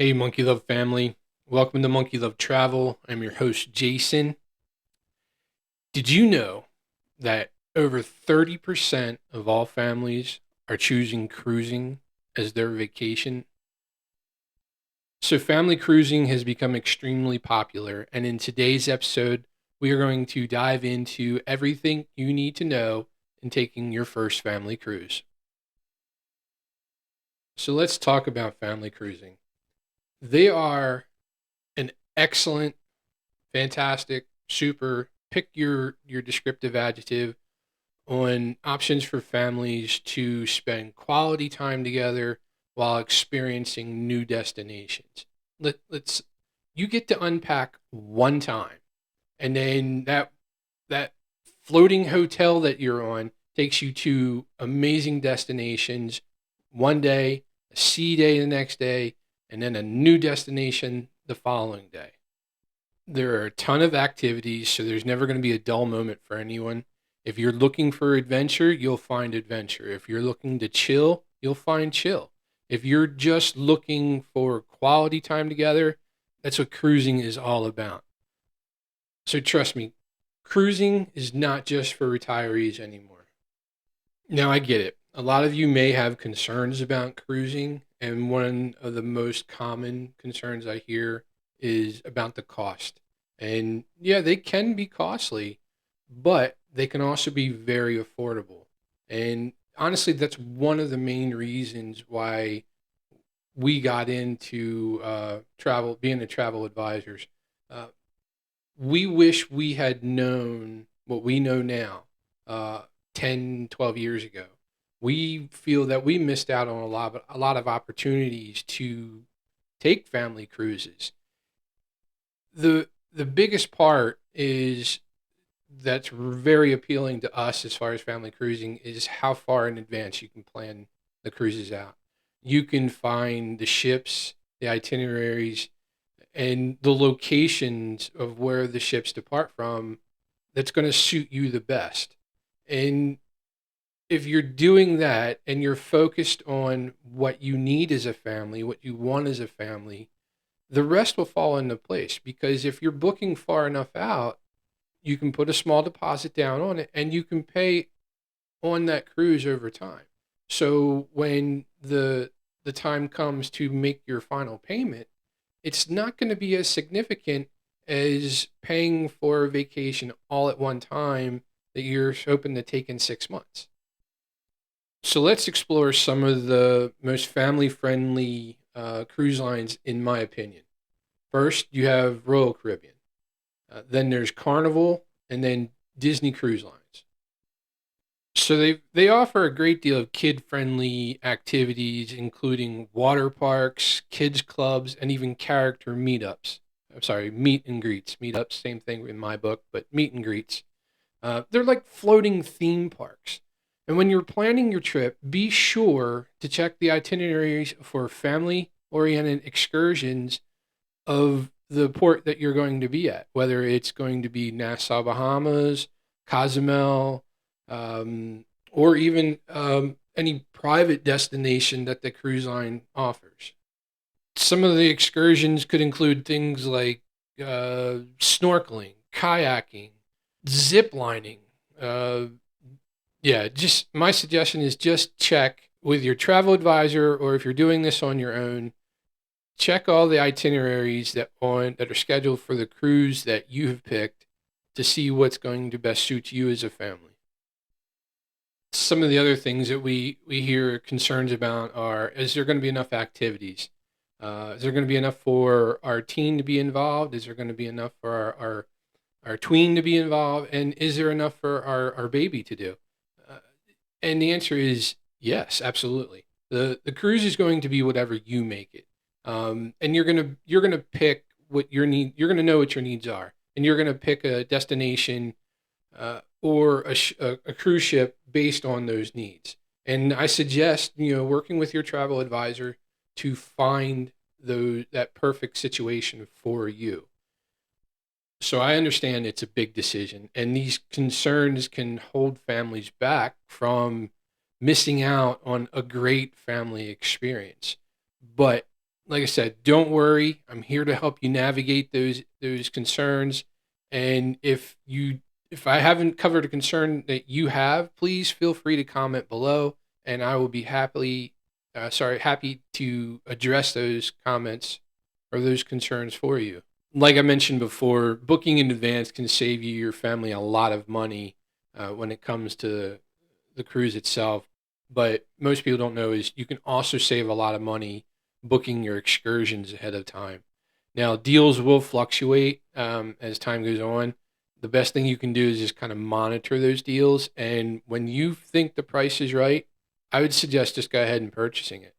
Hey, Monkey Love family. Welcome to Monkey Love Travel. I'm your host, Jason. Did you know that over 30% of all families are choosing cruising as their vacation? So, family cruising has become extremely popular. And in today's episode, we are going to dive into everything you need to know in taking your first family cruise. So, let's talk about family cruising. They are an excellent, fantastic, super, pick your descriptive adjective on options for families to spend quality time together while experiencing new destinations. Let's you get to unpack one time, and then that floating hotel that you're on takes you to amazing destinations one day, a sea day the next day, and then a new destination the following day. There are a ton of activities, so there's never going to be a dull moment for anyone. If you're looking for adventure, you'll find adventure. If you're looking to chill, you'll find chill. If you're just looking for quality time together, that's what cruising is all about. So trust me, cruising is not just for retirees anymore. Now, I get it. A lot of you may have concerns about cruising, and one of the most common concerns I hear is about the cost. And yeah, they can be costly, but they can also be very affordable. And honestly, that's one of the main reasons why we got into travel, being a travel advisors. Uh, we wish we had known what we know now uh, 10, 12 years ago. We feel that we missed out on a lot of opportunities to take family cruises. The biggest part is that's very appealing to us as far as family cruising is how far in advance you can plan the cruises out. You can find the ships, the itineraries, and the locations of where the ships depart from that's going to suit you the best. And if you're doing that and you're focused on what you need as a family, what you want as a family, the rest will fall into place because if you're booking far enough out, you can put a small deposit down on it and you can pay on that cruise over time. So when the time comes to make your final payment, it's not going to be as significant as paying for a vacation all at one time that you're hoping to take in 6 months. So let's explore some of the most family friendly cruise lines, in my opinion. First, you have Royal Caribbean. Then there's Carnival, and then Disney Cruise Lines. So they offer a great deal of kid friendly activities, including water parks, kids clubs, and even character meetups. I'm sorry, meet and greets. Meetups, same thing in my book, but meet and greets. They're like floating theme parks. And when you're planning your trip, be sure to check the itineraries for family oriented excursions of the port that you're going to be at, whether it's going to be Nassau, Bahamas, Cozumel, or even any private destination that the cruise line offers. Some of the excursions could include things like snorkeling, kayaking, zip lining. Uh, yeah, just my suggestion is just check with your travel advisor, or if you're doing this on your own, check all the itineraries that are scheduled for the cruise that you have picked to see what's going to best suit you as a family. Some of the other things that we hear concerns about are: is there going to be enough activities? Is there going to be enough for our teen to be involved? Is there going to be enough for our tween to be involved? And is there enough for our baby to do? Uh, and the answer is yes, absolutely. The cruise is going to be whatever you make it, and you're gonna pick what your need. You're gonna know what your needs are, and you're gonna pick a destination or a cruise ship based on those needs. And I suggest working with your travel advisor to find that perfect situation for you. So I understand it's a big decision, and these concerns can hold families back from missing out on a great family experience. But like I said, don't worry. I'm here to help you navigate those concerns. And if I haven't covered a concern that you have, please feel free to comment below, and I will be happy to address those comments or those concerns for you. Like I mentioned before, booking in advance can save you your family a lot of money when it comes to the cruise itself. But most people don't know is you can also save a lot of money booking your excursions ahead of time. Now, deals will fluctuate as time goes on. The best thing you can do is just kind of monitor those deals. And when you think the price is right, I would suggest just go ahead and purchasing it.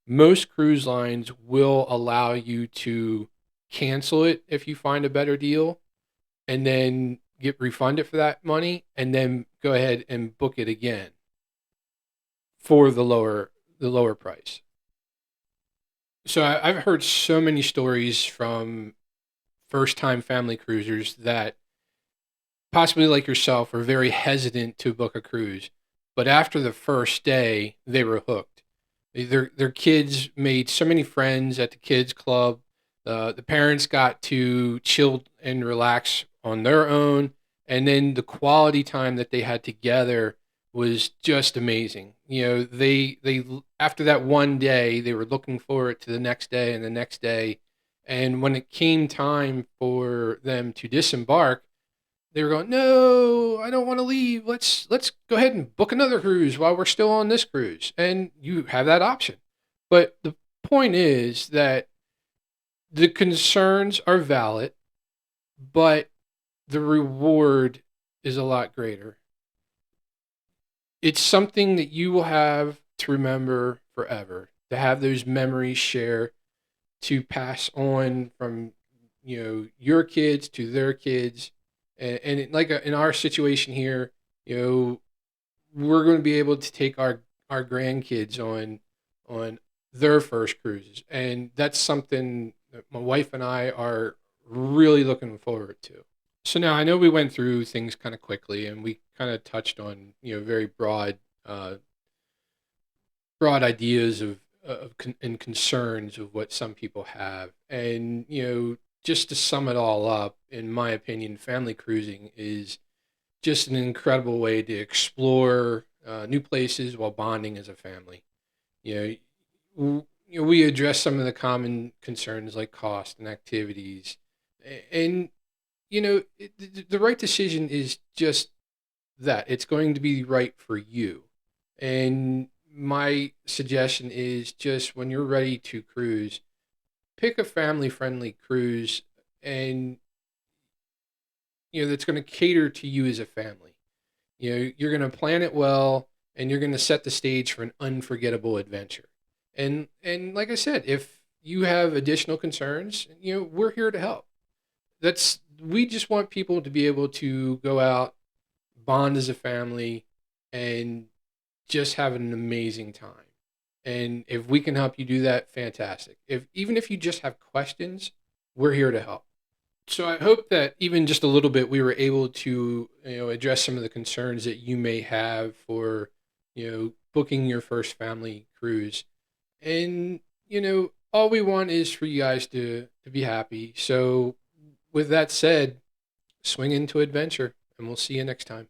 Most cruise lines will allow you to cancel it if you find a better deal and then get refunded for that money and then go ahead and book it again for the lower price. So I've heard so many stories from first time family cruisers that possibly like yourself are very hesitant to book a cruise, but after the first day they were hooked. Their kids made so many friends at the kids club. The parents got to chill and relax on their own, and then the quality time that they had together was just amazing. They after that one day, they were looking forward to the next day and the next day, and when it came time for them to disembark, they were going, "No, I don't want to leave. Let's go ahead and book another cruise while we're still on this cruise." And you have that option. But the point is that the concerns are valid, but the reward is a lot greater. It's something that you will have to remember forever, to have those memories share, to pass on from your kids to their kids, and in our situation here, you know we're going to be able to take our grandkids on their first cruises, and that's something that my wife and I are really looking forward to. So now I know we went through things kind of quickly, and we kind of touched on very broad ideas and concerns of what some people have. And, just to sum it all up, in my opinion, family cruising is just an incredible way to explore new places while bonding as a family. You know, we address some of the common concerns like cost and activities. And, the right decision is just that it's going to be right for you. And my suggestion is just when you're ready to cruise, pick a family friendly cruise and that's going to cater to you as a family. You're going to plan it well and you're going to set the stage for an unforgettable adventure. And like I said, if you have additional concerns, we're here to help. That's We just want people to be able to go out, bond as a family, and just have an amazing time. And if we can help you do that, fantastic. Even if you just have questions, we're here to help. So I hope that even just a little bit we were able to address some of the concerns that you may have for booking your first family cruise. And all we want is for you guys to be happy. So with that said, swing into adventure, and we'll see you next time.